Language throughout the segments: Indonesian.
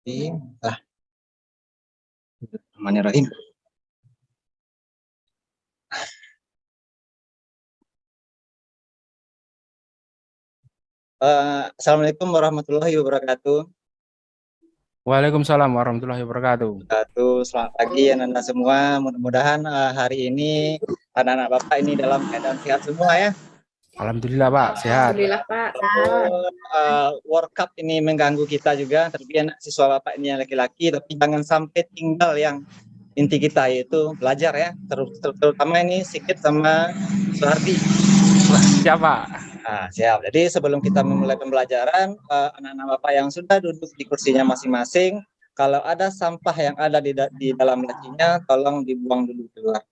Bismillahirrahmanirrahim. Assalamualaikum warahmatullahi wabarakatuh. Waalaikumsalam warahmatullahi wabarakatuh. Selamat pagi anak-anak semua. Mudah-mudahan hari ini anak-anak Bapak ini dalam keadaan sehat semua ya. Alhamdulillah Pak, sehat. Alhamdulillah Pak. World Cup ini mengganggu kita juga, terlebih anak siswa Bapak ini yang laki-laki, tapi jangan sampai tinggal yang inti kita yaitu belajar ya. Terutama ini Sigit sama Suhardi. Siapa? Siap. Jadi sebelum kita memulai pembelajaran, anak-anak Bapak yang sudah duduk di kursinya masing-masing, kalau ada sampah yang ada di dalam lacinya, tolong dibuang dulu keluar.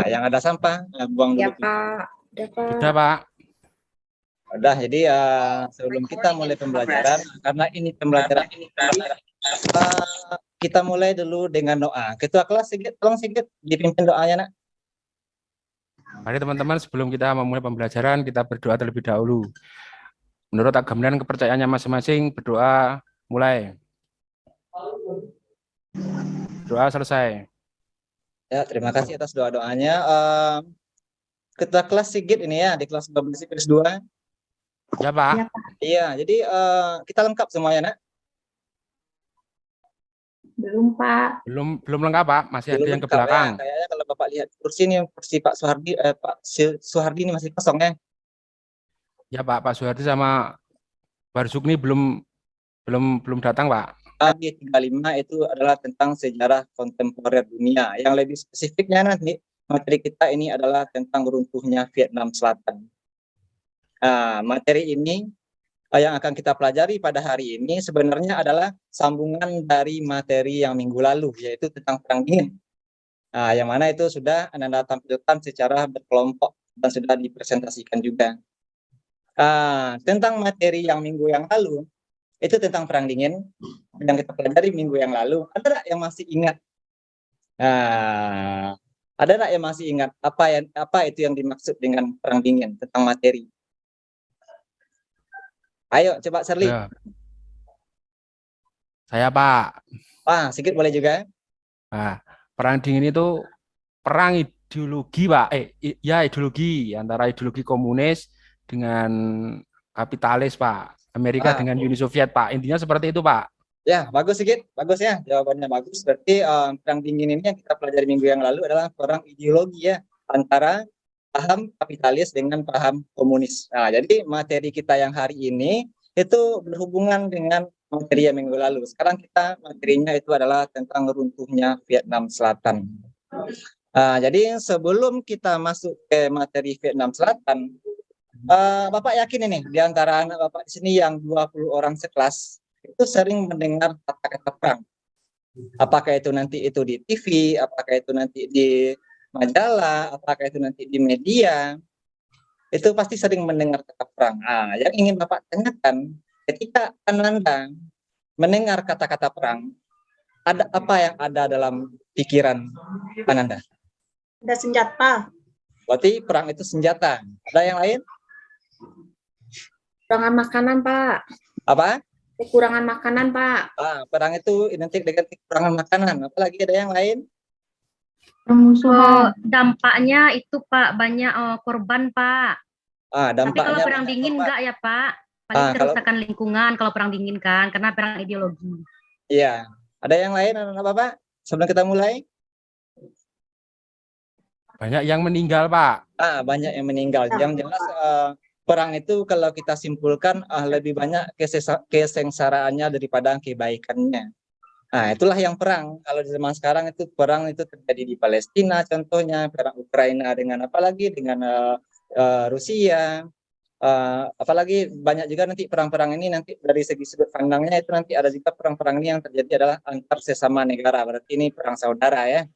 Yang ada sampah, buang dulu. Ya Pak. Sudah Pak. Udah, jadi sebelum kita mulai pembelajaran, karena ini pembelajaran kita mulai dulu dengan doa. Ketua kelas Sigit, tolong Sigit dipimpin doanya nak. Mari teman-teman, sebelum kita memulai pembelajaran, kita berdoa terlebih dahulu. Menurut agama dan kepercayaannya masing-masing, berdoa mulai. Doa selesai. Ya, terima kasih atas doa-doanya. Ketua kelas Sigit ini ya, di kelas 12 IPS 2. Ya Pak. Iya, jadi kita lengkap semuanya nak. Belum Pak. Belum lengkap Pak, masih ada yang ke belakang. Ya. Kayaknya kalau Bapak lihat kursi ini, kursi Pak Suhardi ini masih kosong ya. Ya Pak Suhardi sama Barsukni belum datang Pak. G35 itu adalah tentang sejarah kontemporer dunia. Yang lebih spesifiknya nanti materi kita ini adalah tentang runtuhnya Vietnam Selatan. Materi ini yang akan kita pelajari pada hari ini sebenarnya adalah sambungan dari materi yang minggu lalu, yaitu tentang Perang Dingin. Yang mana itu sudah Anda tampilkan secara berkelompok dan sudah dipresentasikan juga. Tentang materi yang minggu yang lalu, itu tentang Perang Dingin yang kita pelajari minggu yang lalu. Ada nggak yang masih ingat? Ada nggak yang masih ingat apa itu yang dimaksud dengan Perang Dingin tentang materi? Ayo coba Serli. Ya. Saya Pak. Sedikit boleh juga. Perang Dingin itu perang ideologi Pak. Ideologi antara ideologi komunis dengan kapitalis Pak. Amerika dengan Uni Soviet Pak. Intinya seperti itu Pak. Ya, bagus Sigit. Bagus ya. Jawabannya bagus. Berarti Perang Dingin ini yang kita pelajari minggu yang lalu adalah perang ideologi ya. Antara paham kapitalis dengan paham komunis. Jadi materi kita yang hari ini itu berhubungan dengan materi yang minggu lalu. Sekarang kita materinya itu adalah tentang runtuhnya Vietnam Selatan. Jadi sebelum kita masuk ke materi Vietnam Selatan, Bapak yakin ini di antara anak Bapak di sini yang 20 orang sekelas itu sering mendengar kata-kata perang. Apakah itu nanti itu di TV, apakah itu nanti di majalah, apakah itu nanti di media, itu pasti sering mendengar kata perang. Yang ingin Bapak tanyakan, ketika Anda mendengar kata-kata perang, ada apa yang ada dalam pikiran Anda? Ada senjata. Berarti perang itu senjata. Ada yang lain? Kekurangan makanan Pak. Apa? Kekurangan makanan Pak. Perang itu identik dengan kekurangan makanan. Apalagi ada yang lain? Dampaknya itu Pak banyak korban Pak. Tapi kalau perang dingin enggak ya Pak? Paling kerusakan lingkungan kalau perang dingin kan, karena perang ideologi. Iya. Ada yang lain anak Bapak? Sebelum kita mulai? Banyak yang meninggal Pak. Banyak yang meninggal. Yang jelas perang itu kalau kita simpulkan lebih banyak kesengsaraannya daripada kebaikannya. Itulah yang perang. Kalau di zaman sekarang itu perang itu terjadi di Palestina contohnya, perang Ukraina dengan apalagi dengan Rusia, apalagi banyak juga nanti perang-perang ini nanti dari segi sudut pandangnya itu nanti ada juga perang-perang ini yang terjadi adalah antar sesama negara, berarti ini perang saudara ya.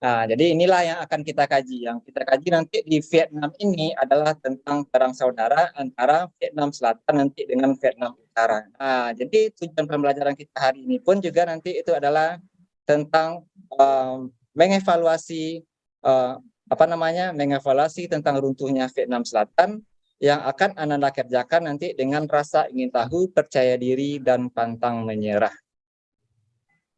Jadi inilah yang akan kita kaji. Yang kita kaji nanti di Vietnam ini adalah tentang perang saudara antara Vietnam Selatan nanti dengan Vietnam Utara. Jadi tujuan pembelajaran kita hari ini pun juga nanti itu adalah tentang mengevaluasi mengevaluasi tentang runtuhnya Vietnam Selatan yang akan Ananda kerjakan nanti dengan rasa ingin tahu, percaya diri, dan pantang menyerah.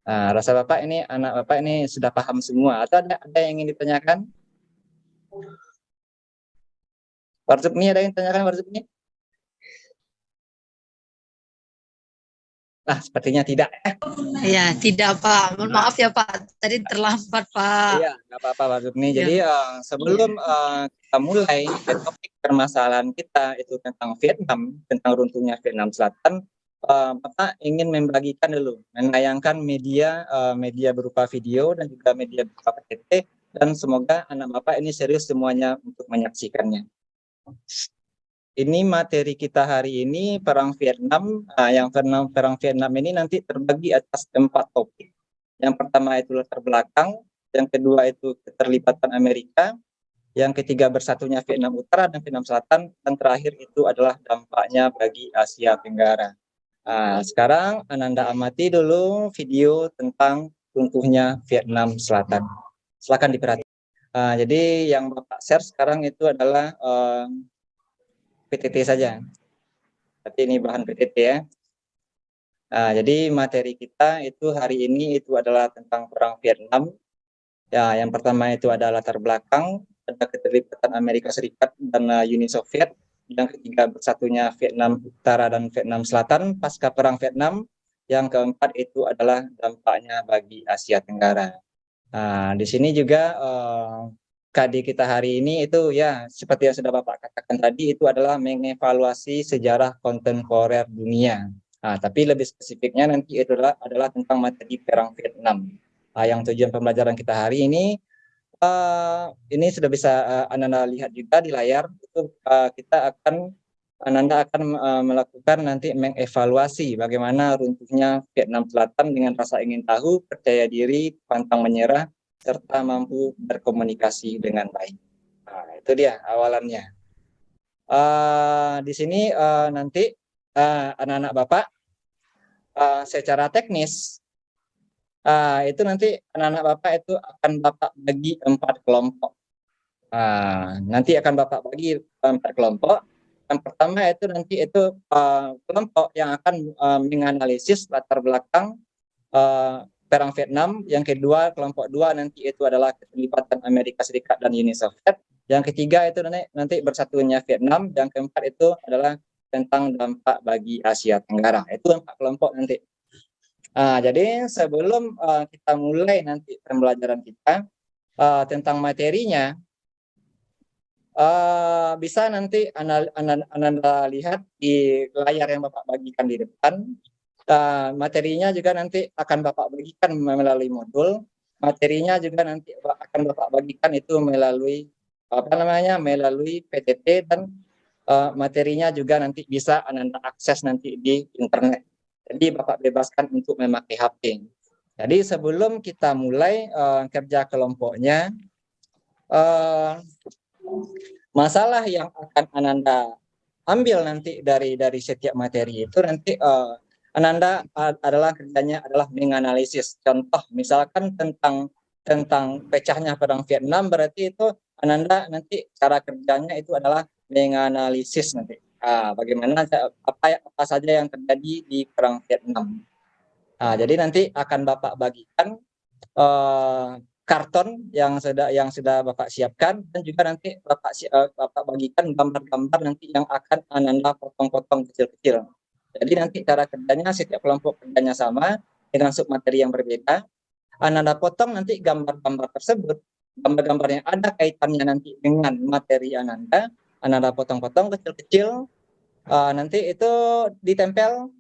Nah, rasa Bapak ini, anak Bapak ini sudah paham semua, atau ada yang ingin ditanyakan? Warzubni, ada yang ditanyakan Warzubni? Nah, sepertinya tidak. Ya, tidak Pak. Mohon maaf ya Pak. Tadi terlambat Pak. Iya, nggak apa-apa Pak Zubni. Iya. Jadi sebelum kita mulai topik permasalahan kita itu tentang Vietnam, tentang runtuhnya Vietnam Selatan, Bapak ingin membagikan dulu, menayangkan media berupa video dan juga media berupa PPT, dan semoga anak Bapak ini serius semuanya untuk menyaksikannya. Ini materi kita hari ini perang Vietnam. Yang perang Vietnam ini nanti terbagi atas 4 topik. Yang pertama itu latar belakang, yang kedua itu keterlibatan Amerika, yang ketiga bersatunya Vietnam Utara dan Vietnam Selatan, dan terakhir itu adalah dampaknya bagi Asia Tenggara. Sekarang Ananda amati dulu video tentang runtuhnya Vietnam Selatan. Silakan diperhatikan. Jadi yang Bapak share sekarang itu adalah PTT saja. Tapi ini bahan PTT ya. Jadi materi kita itu hari ini itu adalah tentang perang Vietnam. Ya, yang pertama itu ada latar belakang, ada keterlibatan Amerika Serikat dan Uni Soviet. Yang ketiga bersatunya Vietnam Utara dan Vietnam Selatan pasca perang Vietnam. Yang keempat itu adalah dampaknya bagi Asia Tenggara. Di sini juga KD kita hari ini itu ya seperti yang sudah Bapak katakan tadi, itu adalah mengevaluasi sejarah kontemporer dunia. Tapi lebih spesifiknya nanti itu adalah tentang materi perang Vietnam. Yang tujuan pembelajaran kita hari ini sudah bisa Ananda lihat juga di layar. Itu Ananda akan melakukan nanti mengevaluasi bagaimana runtuhnya Vietnam Selatan dengan rasa ingin tahu, percaya diri, pantang menyerah, serta mampu berkomunikasi dengan baik. Itu dia awalannya. Di sini nanti anak-anak Bapak secara teknis itu nanti anak-anak Bapak itu akan Bapak bagi 4 kelompok. Nanti akan Bapak bagi 4 kelompok. Yang pertama itu nanti itu kelompok yang akan menganalisis latar belakang perang Vietnam. Yang kedua, kelompok 2 nanti itu adalah keterlibatan Amerika Serikat dan Uni Soviet. Yang ketiga itu nanti bersatunya Vietnam. Yang keempat itu adalah tentang dampak bagi Asia Tenggara. Itu 4 kelompok nanti. Jadi sebelum kita mulai nanti pembelajaran kita tentang materinya, bisa nanti Anda lihat di layar yang Bapak bagikan di depan. Materinya juga nanti akan Bapak bagikan melalui modul. Materinya juga nanti akan Bapak bagikan itu melalui melalui PTT, dan materinya juga nanti bisa Anda akses nanti di internet. Jadi Bapak bebaskan untuk memakai HP. Jadi sebelum kita mulai kerja kelompoknya, masalah yang akan Ananda ambil nanti dari setiap materi itu nanti Ananda adalah kerjanya adalah menganalisis. Contoh misalkan tentang pecahnya perang Vietnam, berarti itu Ananda nanti cara kerjanya itu adalah menganalisis nanti bagaimana apa saja yang terjadi di perang Vietnam. Jadi nanti akan Bapak bagikan karton yang sudah Bapak siapkan, dan juga nanti Bapak bagikan gambar-gambar nanti yang akan Ananda potong-potong kecil-kecil. Jadi nanti cara kerjanya setiap kelompok kerjanya sama dengan submateri yang berbeda. Ananda potong nanti gambar-gambar tersebut, gambar-gambar yang ada kaitannya nanti dengan materi Ananda potong-potong kecil-kecil, nanti itu ditempel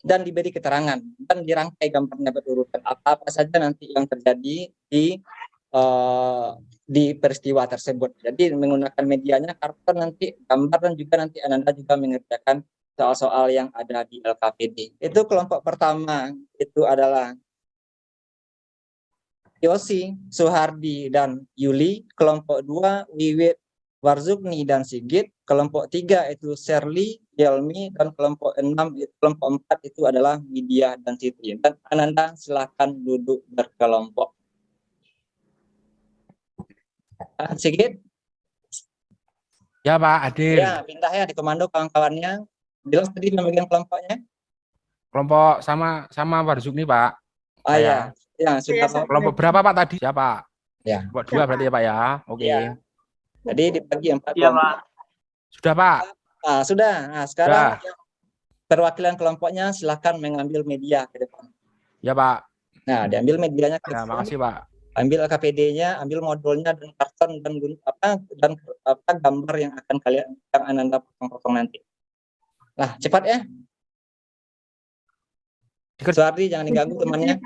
dan diberi keterangan dan dirangkai gambarnya berurutan apa saja nanti yang terjadi di peristiwa tersebut. Jadi menggunakan medianya karton nanti gambar, dan juga nanti Ananda juga mengerjakan soal-soal yang ada di LKPD. Itu kelompok pertama itu adalah Yosi, Suhardi, dan Yuli. Kelompok 2 Wiwit, Warzubni, dan Sigit. Kelompok 3 itu Shirley, Yelmi, dan kelompok 4 itu adalah Widya dan Siti. Dan Ananda silakan duduk berkelompok. Sigit. Ya Pak, hadir. Ya, pindah ya di komando kawan-kawannya. Jelas tadi pembagian kelompoknya. Kelompok sama Pak Zukni Pak. Ah ya, Saya. ya sudah. Kelompok berapa Pak tadi? Siapa? Ya, Kelompok 2 berarti ya Pak ya. Oke. ya. Jadi dibagi 4 Iya, kelompok. Pak. Sudah Pak. Sudah. Nah, sekarang Sudah. yang perwakilan kelompoknya silakan mengambil media ke depan. Ya Pak. Nah, diambil medianya ke Ya, depan. makasih Pak. Ambil KPD-nya, ambil modulnya dan karton dan gambar yang akan kalian yang Ananda potong-potong nanti. Nah, cepat ya. Suardi jangan diganggu temannya.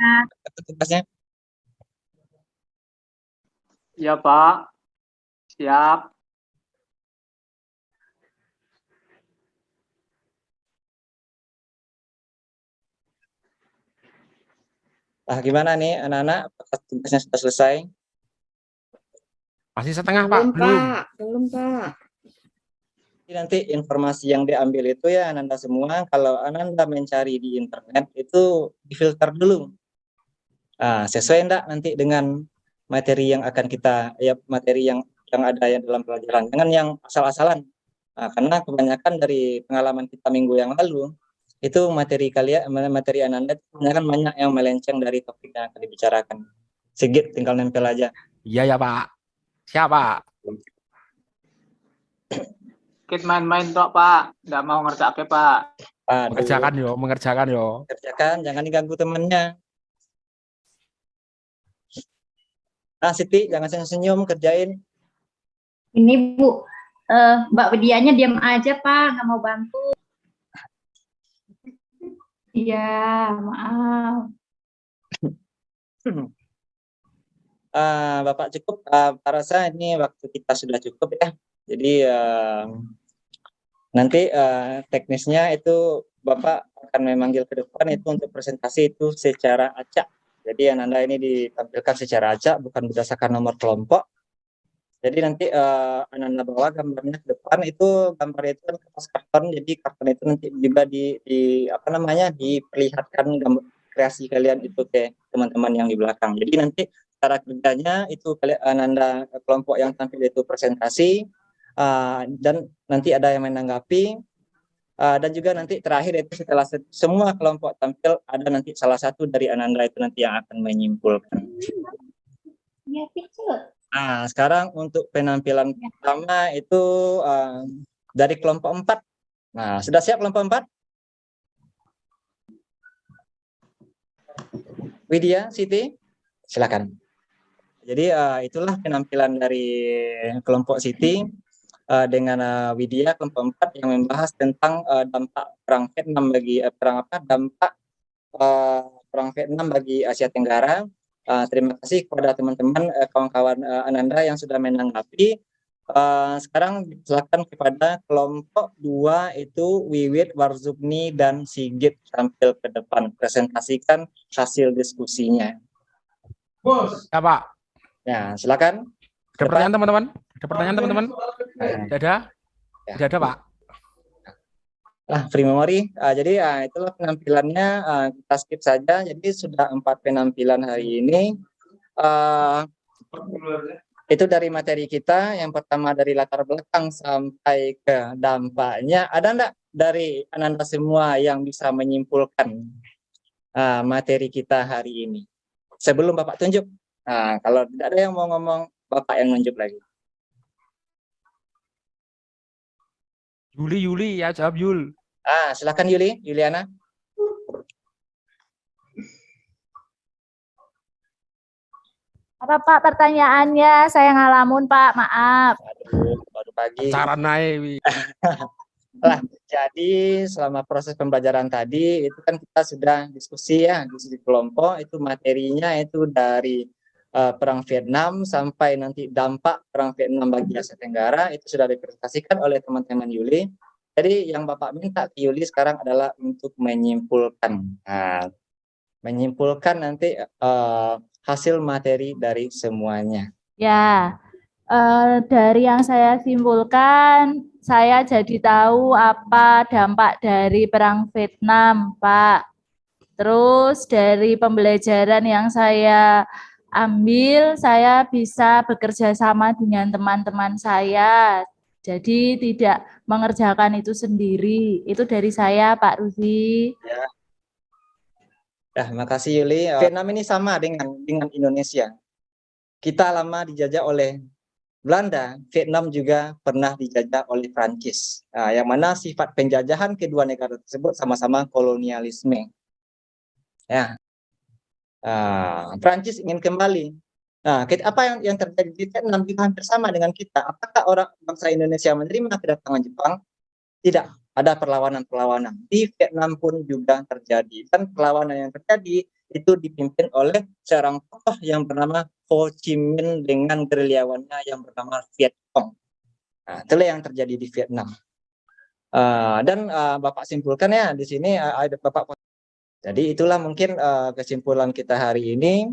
Tugasnya. Iya, Pak. Siap. Nah, gimana nih anak-anak? Apakah tugasnya sudah selesai? Masih setengah Pak. Belum Pak. Jadi nanti informasi yang diambil itu ya Ananda semua, kalau Ananda mencari di internet itu difilter dulu. Sesuai enggak nanti dengan materi yang akan kita materi yang ada yang dalam pelajaran. Jangan yang asal-asalan. Karena kebanyakan dari pengalaman kita minggu yang lalu itu materi Ananda kebanyakan banyak yang melenceng dari topik yang akan dibicarakan. Sigit tinggal nempel aja. Iya ya Pak. Siapa? Kita main-main tok, Pak. Nggak mau ngerjain, Pak. Mengerjakan yo. Kerjakan, jangan diganggu temannya. Siti, jangan senyum-senyum, kerjain. Ini Bu, Mbak Widianya diam aja Pak, nggak mau bantu. Iya, maaf. Bapak cukup, Pak rasa ini waktu kita sudah cukup ya. Jadi nanti teknisnya itu Bapak akan memanggil ke depan itu untuk presentasi itu secara acak. Jadi Ananda ini ditampilkan secara acak, bukan berdasarkan nomor kelompok. Jadi nanti Ananda bawa gambarnya ke depan, itu gambar itu kan kertas karton, jadi karton itu nanti juga diperlihatkan gambar kreasi kalian itu ke teman-teman yang di belakang. Jadi nanti cara kerjanya itu Ananda kelompok yang tampil itu presentasi, dan nanti ada yang menanggapi, dan juga nanti terakhir itu setelah semua kelompok tampil ada nanti salah satu dari Ananda itu nanti yang akan menyimpulkan. Sekarang untuk penampilan pertama itu dari kelompok 4. Nah, sudah siap kelompok 4? Widya, Siti, silakan. Jadi itulah penampilan dari kelompok Siti dengan Widya kelompok 4 yang membahas tentang dampak perang Vietnam bagi dampak perang Vietnam bagi Asia Tenggara. Terima kasih kepada teman-teman kawan-kawan Ananda yang sudah menanggapi. Sekarang silakan kepada kelompok 2 itu Wiwit, Warzubni dan Sigit tampil ke depan, presentasikan hasil diskusinya. Bos. Ya Pak. Ya, silakan. Ada pertanyaan teman-teman? Ada pertanyaan teman-teman? Tidak ada? Tidak ada Pak. Free memory. Jadi itulah penampilannya, kita skip saja. Jadi sudah 4 penampilan hari ini. Itu dari materi kita. Yang pertama dari latar belakang sampai ke dampaknya. Ada enggak dari Ananda semua yang bisa menyimpulkan materi kita hari ini? Sebelum Bapak tunjuk. Kalau tidak ada yang mau ngomong, Bapak yang nunjuk lagi. Yuli ya, jawab Yul. Silakan Yuliana. Apa Pak pertanyaannya? Saya ngalamun Pak, maaf. Baru pagi. Cara naik. Jadi selama proses pembelajaran tadi itu kan kita sudah diskusi kelompok, itu materinya itu dari perang Vietnam sampai nanti dampak perang Vietnam bagi Asia Tenggara itu sudah dipresentasikan oleh teman-teman Yuli. Jadi yang Bapak minta ke Yuli sekarang adalah untuk menyimpulkan. Menyimpulkan nanti hasil materi dari semuanya. Ya, dari yang saya simpulkan, saya jadi tahu apa dampak dari perang Vietnam, Pak. Terus dari pembelajaran yang saya ambil, saya bisa bekerja sama dengan teman-teman saya Jadi tidak mengerjakan itu sendiri. Itu dari saya, Pak Ruzi. Ya, makasih Yuli. Vietnam ini sama dengan Indonesia. Kita lama dijajah oleh Belanda, Vietnam juga pernah dijajah oleh Prancis. Nah, yang mana sifat penjajahan kedua negara tersebut sama-sama kolonialisme. Ya, Prancis ingin kembali. Nah, apa yang terjadi di Vietnam juga hampir sama dengan kita. Apakah orang bangsa Indonesia menerima kedatangan Jepang? Tidak, ada perlawanan-perlawanan. Di Vietnam pun juga terjadi. Dan perlawanan yang terjadi itu dipimpin oleh seorang tokoh yang bernama Ho Chi Minh dengan gerilyawannya yang bernama Viet Cong. Nah, itulah yang terjadi di Vietnam. Dan Bapak simpulkan ya di sini ada Bapak. Jadi itulah mungkin kesimpulan kita hari ini.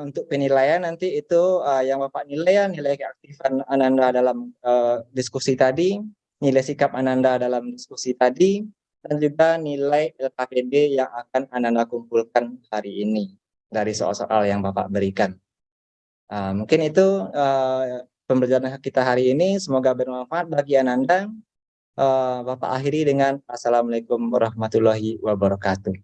Untuk penilaian nanti itu yang Bapak nilai ya, nilai keaktifan Ananda dalam diskusi tadi, nilai sikap Ananda dalam diskusi tadi, dan juga nilai LKPD yang akan Ananda kumpulkan hari ini dari soal-soal yang Bapak berikan. Mungkin itu pembelajaran kita hari ini, semoga bermanfaat bagi Ananda. Bapak akhiri dengan Assalamualaikum warahmatullahi wabarakatuh.